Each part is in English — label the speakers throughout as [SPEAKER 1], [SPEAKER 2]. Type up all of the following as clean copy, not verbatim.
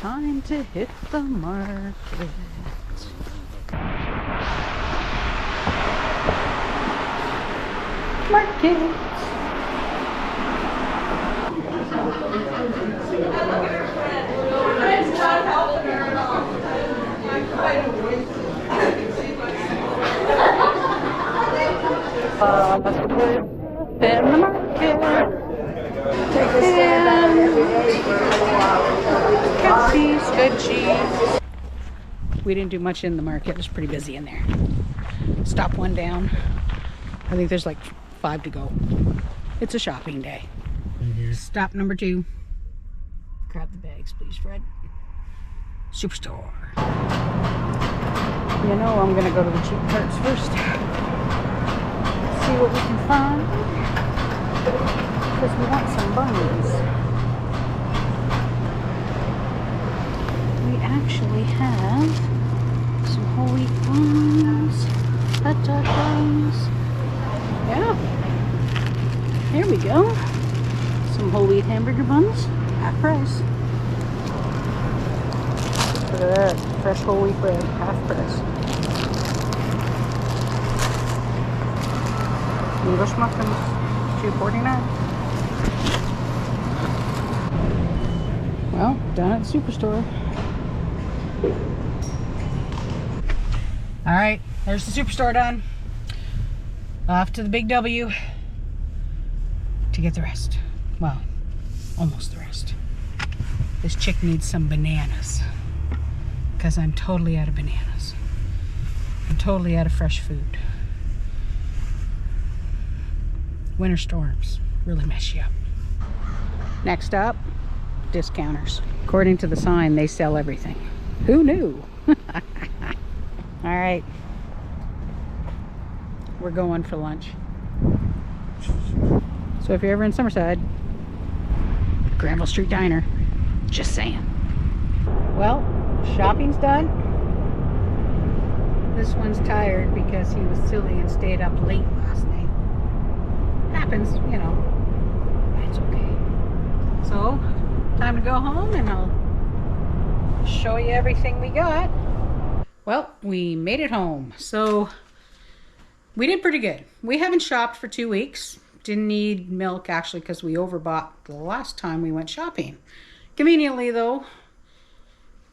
[SPEAKER 1] Time to hit the market. Market. Let's put in the market.
[SPEAKER 2] Take a stand on it every day.
[SPEAKER 1] Good cheese. We didn't do much in the market. It was pretty busy in there. Stop one down. I think there's like 5 to go. It's a shopping day. Stop number 2. Grab the bags, please, Fred. Superstore. You know I'm gonna go to the cheap parts first. See what we can find. Because we want some bunnies. We actually have some whole wheat buns, hot dog buns. Yeah. There we go. Some whole wheat hamburger buns, half price. Look at that, fresh whole wheat bread, half price. English muffins, $2.49. Well, down at the Superstore. All right, there's the Superstore done. Off to the Big W to get the rest. Well, almost the rest. This chick needs some bananas because I'm totally out of bananas. I'm totally out of fresh food. Winter storms really mess you up. Next up, discounters. According to the sign, they sell everything. Who knew? All right, we're going for lunch. So if you're ever in Summerside, Granville Street Diner, just saying. Well, shopping's done. This one's tired because he was silly and stayed up late last night. Happens, you know. That's okay. So, time to go home and I'll show you everything we got. Well, we made it home. So, we did pretty good. We haven't shopped for 2 weeks. Didn't need milk actually because we overbought the last time we went shopping. Conveniently though,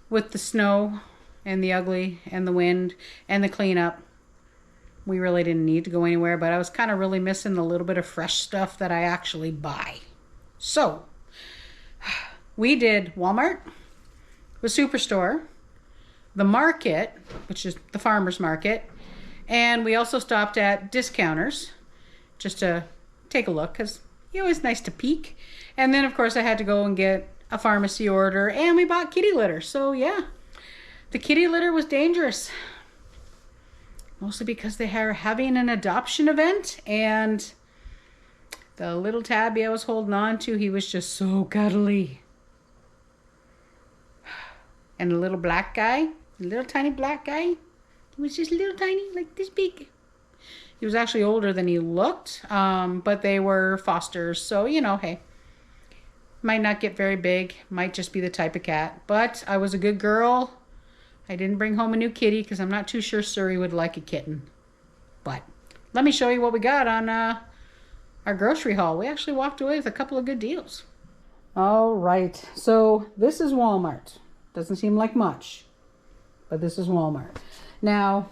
[SPEAKER 1] with the snow and the ugly and the wind and the cleanup, we really didn't need to go anywhere, but I was kind of really missing the little bit of fresh stuff that I actually buy. So, we did Walmart, the Superstore, the market, which is the farmer's market, and we also stopped at discounters just to take a look because it's always nice to peek. And then of course I had to go and get a pharmacy order and we bought kitty litter. So yeah, the kitty litter was dangerous. Mostly because they are having an adoption event and the little tabby I was holding on to, he was just so cuddly. And the little black guy, the little tiny black guy, he was just little tiny, like this big. He was actually older than he looked, but they were fosters. So, you know, hey, might not get very big. Might just be the type of cat. But I was a good girl. I didn't bring home a new kitty because I'm not too sure Surrey would like a kitten. But let me show you what we got on our grocery haul. We actually walked away with a couple of good deals. All right. So this is Walmart. Doesn't seem like much, but this is Walmart. Now,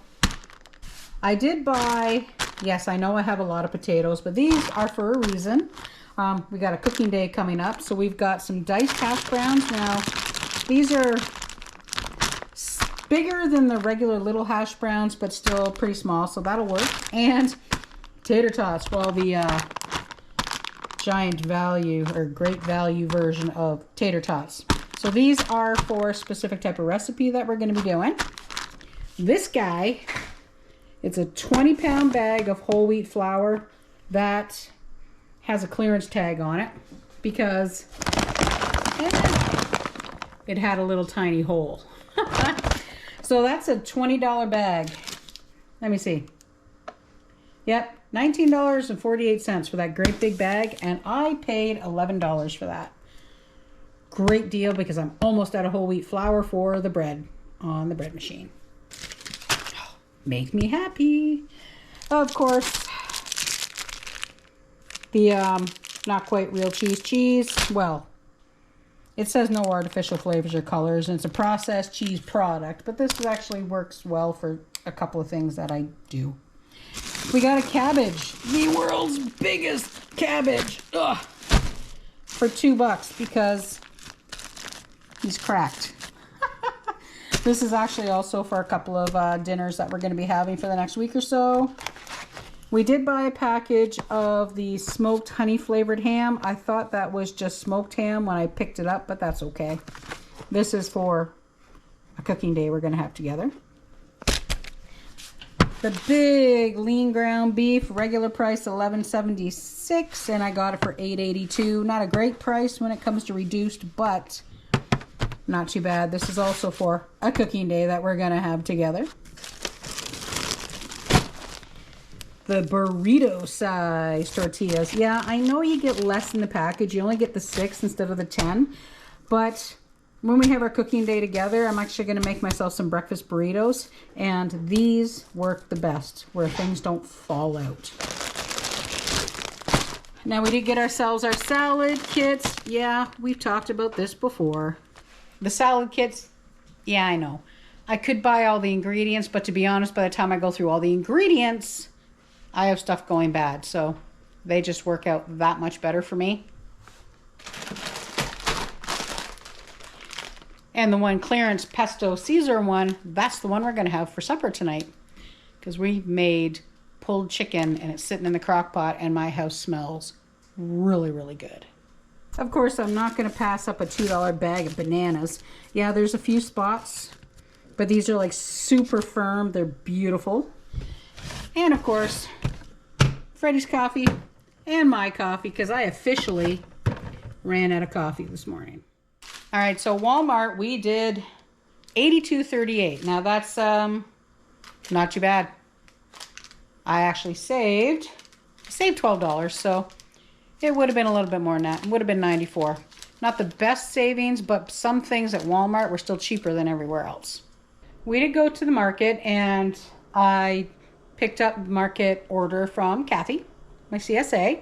[SPEAKER 1] I did buy, yes, I know I have a lot of potatoes, but these are for a reason. We got a cooking day coming up, so we've got some diced hash browns. Now, these are bigger than the regular little hash browns, but still pretty small, so that'll work. And tater tots, well, the giant value or great value version of tater tots. So these are for a specific type of recipe that we're going to be doing. This guy, it's a 20-pound bag of whole wheat flour that has a clearance tag on it because it had a little tiny hole. So that's a $20 bag. Let me see. Yep, $19.48 for that great big bag, and I paid $11 for that. great deal because I'm almost out of whole wheat flour for the bread on the bread machine. Make me happy. Of course, the not quite real cheese. Well, it says no artificial flavors or colors, and it's a processed cheese product, but this actually works well for a couple of things that I do. We got a cabbage, the world's biggest cabbage, for $2 because he's cracked. This is actually also for a couple of dinners that we're going to be having for the next week or so. We did buy a package of the smoked honey flavored ham. I thought that was just smoked ham when I picked it up, but that's okay. This is for a cooking day we're going to have together. The big lean ground beef, regular price $11.76, and I got it for $8.82. Not a great price when it comes to reduced, but not too bad. This is also for a cooking day that we're going to have together. The burrito size tortillas. Yeah, I know you get less in the package. You only get the 6 instead of the 10. But when we have our cooking day together, I'm actually going to make myself some breakfast burritos. And these work the best, where things don't fall out. Now we did get ourselves our salad kits. Yeah, we've talked about this before. The salad kits, yeah, I know. I could buy all the ingredients, but to be honest, by the time I go through all the ingredients, I have stuff going bad, so they just work out that much better for me. And the one clearance pesto Caesar one, that's the one we're going to have for supper tonight. Because we made pulled chicken and it's sitting in the crock pot and my house smells really, really good. Of course, I'm not going to pass up a $2 bag of bananas. Yeah, there's a few spots, but these are like super firm. They're beautiful. And of course, Freddie's coffee and my coffee, because I officially ran out of coffee this morning. All right, so Walmart, we did $82.38. Now that's not too bad. I actually saved $12, so it would have been a little bit more than that. It would have been $94. Not the best savings, but some things at Walmart were still cheaper than everywhere else. We did go to the market, and I picked up market order from Kathy, my CSA.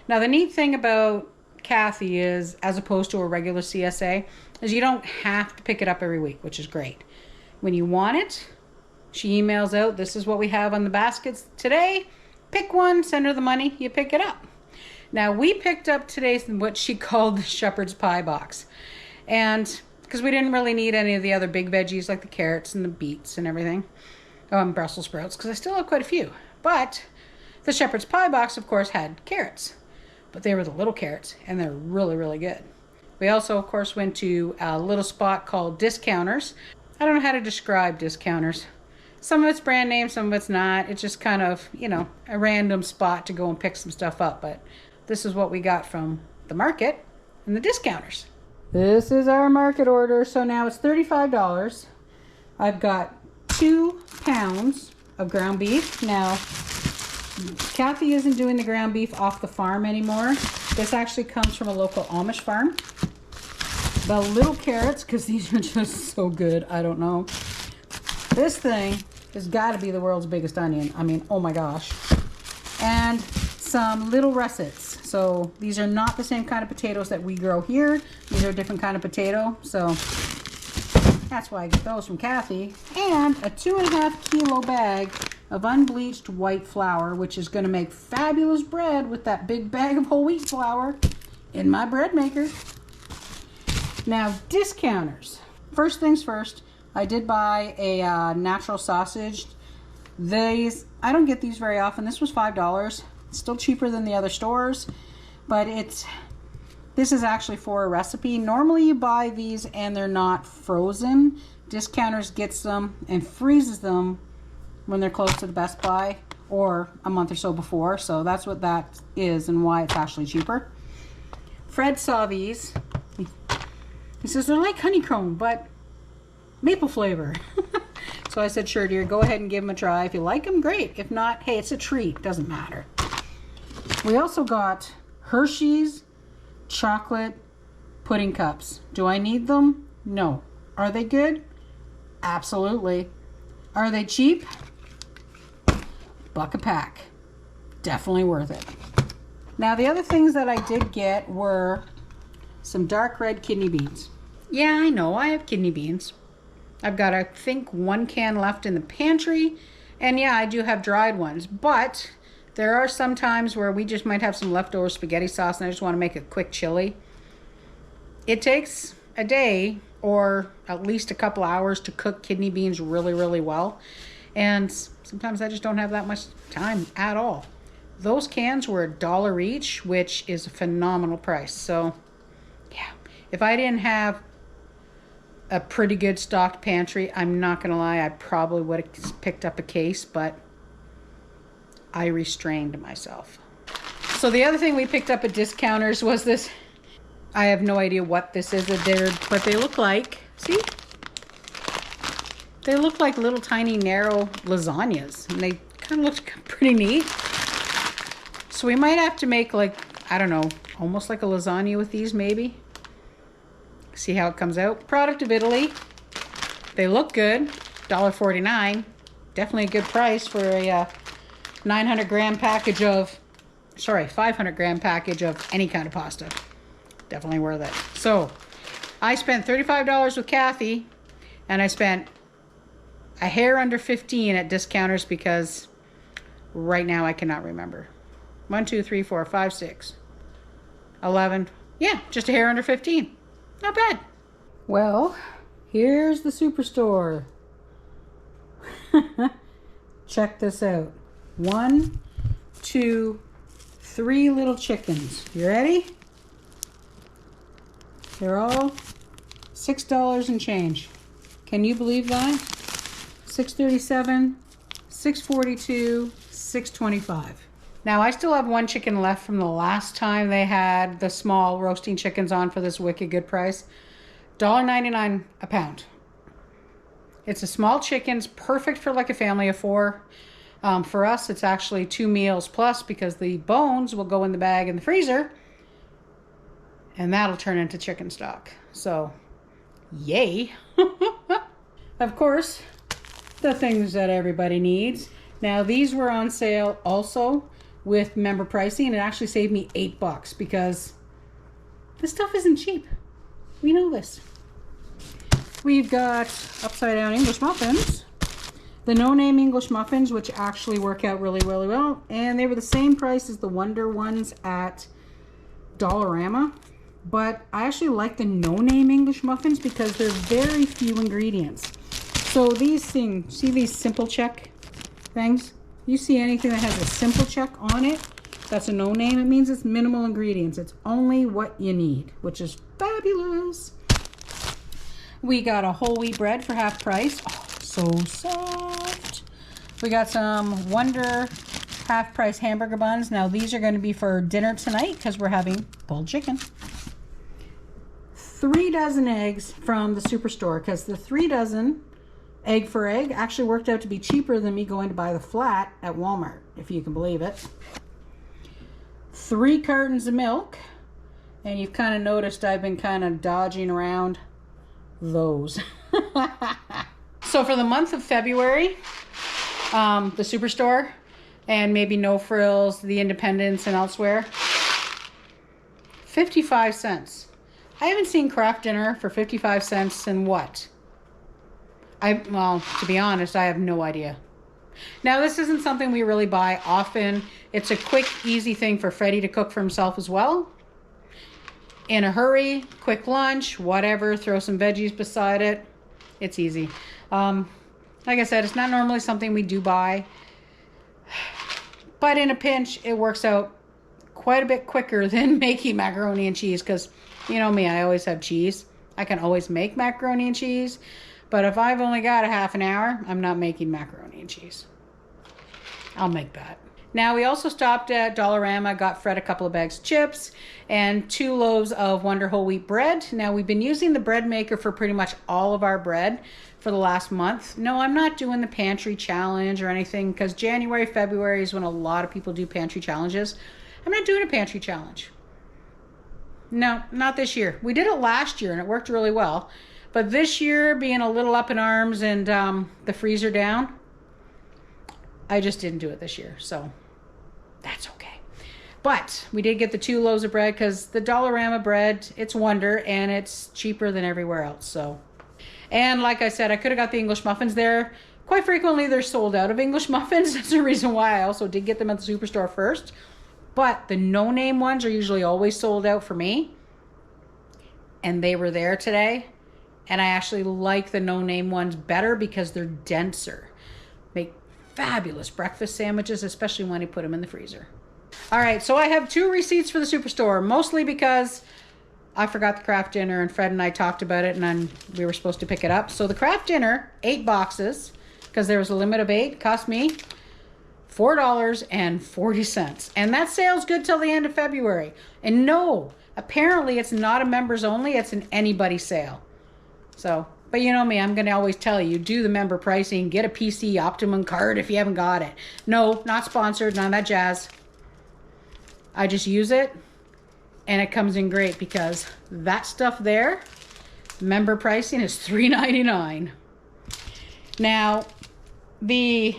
[SPEAKER 1] Now the neat thing about Kathy is, as opposed to a regular CSA, is you don't have to pick it up every week, which is great. When you want it, she emails out, this is what we have on the baskets today. Pick one, send her the money, you pick it up. Now we picked up today's what she called the shepherd's pie box. And because we didn't really need any of the other big veggies like the carrots and the beets and everything. Brussels sprouts, because I still have quite a few. But the shepherd's pie box, of course, had carrots. But they were the little carrots, and they're really, really good. We also, of course, went to a little spot called Discounters. I don't know how to describe Discounters. Some of it's brand name, some of it's not. It's just kind of, you know, a random spot to go and pick some stuff up. But this is what we got from the market and the Discounters. This is our market order. So now it's $35. I've got 2 pounds of ground beef. Now, Kathy isn't doing the ground beef off the farm anymore. This actually comes from a local Amish farm. The little carrots, because these are just so good, I don't know. This thing has got to be the world's biggest onion. I mean, oh my gosh. And some little russets. So these are not the same kind of potatoes that we grow here. These are a different kind of potato. So that's why I get those from Kathy. And a 2.5 kilo bag of unbleached white flour, which is going to make fabulous bread with that big bag of whole wheat flour in my bread maker. Now, Discounters. First things first, I did buy a natural sausage. These, I don't get these very often. This was $5. It's still cheaper than the other stores, but this is actually for a recipe. Normally you buy these and they're not frozen. Discounters gets them and freezes them when they're close to the Best Buy or a month or so before. So that's what that is and why it's actually cheaper. Fred saw these. He says they're like honeycomb, but maple flavor. So I said, sure, dear, go ahead and give them a try. If you like them, great. If not, hey, it's a treat. Doesn't matter. We also got Hershey's chocolate pudding cups. Do I need them? No. Are they good? Absolutely. Are they cheap? $1 a pack. Definitely worth it. Now the other things that I did get were some dark red kidney beans. Yeah, I know, I have kidney beans. I've got, I think, 1 can left in the pantry. And yeah, I do have dried ones. But there are some times where we just might have some leftover spaghetti sauce and I just want to make a quick chili. It takes a day or at least a couple hours to cook kidney beans really, really well. And sometimes I just don't have that much time at all. Those cans were $1 each, which is a phenomenal price. So yeah, if I didn't have a pretty good stocked pantry, I'm not gonna lie, I probably would have picked up a case, but I restrained myself. So the other thing we picked up at Discounters was this. I have no idea what this is, but they look like, see? They look like little tiny narrow lasagnas, and they kind of look pretty neat. So we might have to make, like, I don't know, almost like a lasagna with these maybe. See how it comes out. Product of Italy. They look good. $1.49. Definitely a good price for a 500 gram package of any kind of pasta. Definitely worth it. So I spent $35 with Kathy, and I spent a hair under 15 at Discounters because right now I cannot remember. 1, 2, 3, 4, 5, 6, 11. Yeah, just a hair under 15. Not bad. Well, here's the Superstore. Check this out. 1, 2, 3 little chickens. You ready? They're all $6 and change. Can you believe that? $6.37, $6.42, $6.25. Now I still have 1 chicken left from the last time they had the small roasting chickens on for this wicked good price. $1.99 a pound. It's a small chickens, perfect for like a family of 4. For us, it's actually 2 meals plus because the bones will go in the bag in the freezer and that'll turn into chicken stock. So, yay. Of course, the things that everybody needs. Now, these were on sale also with member pricing, and it actually saved me $8 because this stuff isn't cheap. We know this. We've got upside down English muffins. The no-name English muffins, which actually work out really, really well. And they were the same price as the Wonder ones at Dollarama. But I actually like the no-name English muffins because they're very few ingredients. So these things, see these simple check things? You see anything that has a simple check on it, that's a no-name. It means it's minimal ingredients. It's only what you need, which is fabulous. We got a whole wheat bread for half price. Oh, so soft. We got some Wonder half price hamburger buns. Now these are going to be for dinner tonight because we're having pulled chicken. 3 dozen eggs from the Superstore because the 3 dozen egg for egg actually worked out to be cheaper than me going to buy the flat at Walmart, if you can believe it. 3 cartons of milk, and you've kind of noticed I've been kind of dodging around those. So for the month of February, the Superstore and maybe No Frills, the Independents and elsewhere, 55 cents. I haven't seen Kraft Dinner for 55 cents in what? Well, to be honest, I have no idea. Now, this isn't something we really buy often. It's a quick, easy thing for Freddie to cook for himself as well. In a hurry, quick lunch, whatever, throw some veggies beside it. It's easy. Like I said, it's not normally something we do buy. But in a pinch, it works out quite a bit quicker than making macaroni and cheese because, you know me, I always have cheese. I can always make macaroni and cheese. But if I've only got a half an hour, I'm not making macaroni and cheese. I'll make that. Now, we also stopped at Dollarama, got Fred a couple of bags of chips and 2 loaves of Wonder whole wheat bread. Now, we've been using the bread maker for pretty much all of our bread for the last month. No, I'm not doing the pantry challenge or anything because January, February is when a lot of people do pantry challenges. I'm not doing a pantry challenge. No, not this year. We did it last year and it worked really well. But this year, being a little up in arms and the freezer down, I just didn't do it this year. So that's okay. But we did get the 2 loaves of bread because the Dollarama bread, it's wonder and it's cheaper than everywhere else. So, and like I said, I could have got the English muffins there. Quite frequently, they're sold out of English muffins. That's the reason why I also did get them at the Superstore first. But the no-name ones are usually always sold out for me. And they were there today. And I actually like the no-name ones better because they're denser. Make fabulous breakfast sandwiches, especially when you put them in the freezer. All right, so I have 2 receipts for the Superstore, mostly because I forgot the craft dinner and Fred and I talked about it and we were supposed to pick it up. So the craft dinner, 8 boxes, because there was a limit of 8, cost me $4.40. And that sale's good till the end of February. And no, apparently it's not a members only, it's an anybody sale. So, but you know me, I'm going to always tell you, do the member pricing, get a PC Optimum card if you haven't got it. No, not sponsored, none of that jazz. I just use it and it comes in great because that stuff there, member pricing is $3.99. Now, the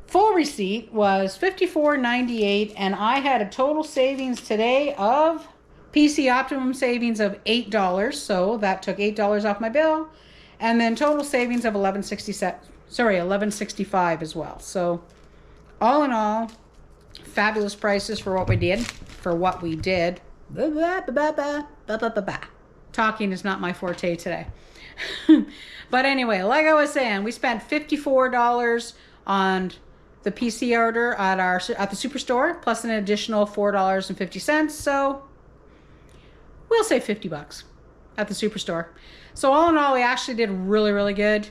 [SPEAKER 1] full receipt was $54.98 and I had a total savings today of PC Optimum savings of $8, so that took $8 off my bill, and then total savings of $11.65 as well. So all in all, fabulous prices for what we did. Talking is not my forte today. But anyway, like I was saying, we spent $54 on the PC order at the Superstore, plus an additional $4.50. So we'll say $50 at the Superstore. So all in all, we actually did really, really good.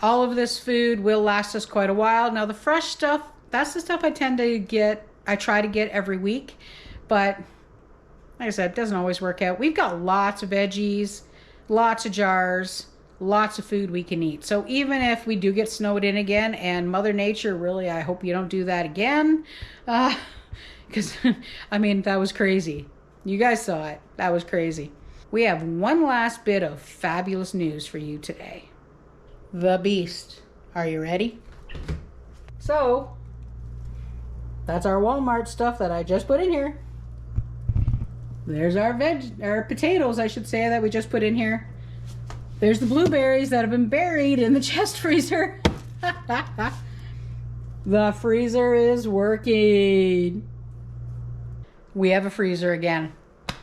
[SPEAKER 1] All of this food will last us quite a while. Now the fresh stuff, that's the stuff I tend to get. I try to get every week, but like I said, it doesn't always work out. We've got lots of veggies, lots of jars, lots of food we can eat. So even if we do get snowed in again, and Mother Nature, really, I hope you don't do that again. Because, I mean, that was crazy. You guys saw it. That was crazy. We have one last bit of fabulous news for you today. The Beast. Are you ready? So, that's our Walmart stuff that I just put in here. There's our potatoes, I should say, that we just put in here. There's the blueberries that have been buried in the chest freezer. The freezer is working. We have a freezer again.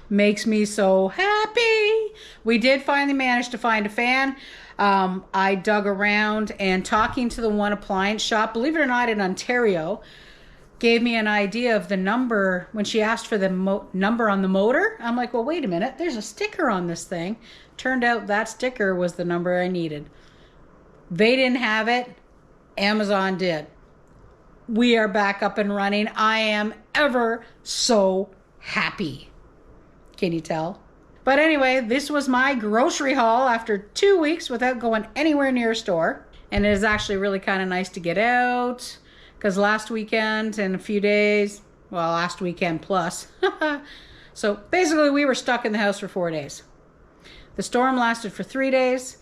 [SPEAKER 1] Makes me so happy. We did finally manage to find a fan. I dug around and talking to the one appliance shop, believe it or not, in Ontario, gave me an idea of the number when she asked for the number on the motor. I'm like, well, wait a minute. There's a sticker on this thing. Turned out that sticker was the number I needed. They didn't have it. Amazon did. We are back up and running. I am ever so happy. Can you tell? But anyway, this was my grocery haul after 2 weeks without going anywhere near a store. And it is actually really kind of nice to get out. Because last weekend and a few days, well, last weekend plus. So basically we were stuck in the house for 4 days. The storm lasted for 3 days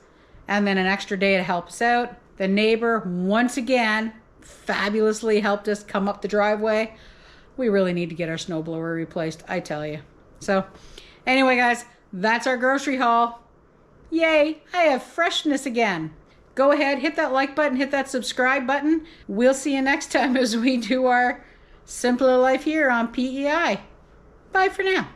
[SPEAKER 1] and then an extra day to help us out. The neighbor, once again, fabulously helped us come up the driveway. We really need to get our snowblower replaced, I tell you. So anyway, guys, that's our grocery haul. Yay, I have freshness again. Go ahead, hit that like button, hit that subscribe button. We'll see you next time as we do our Simpler Life here on PEI. Bye for now.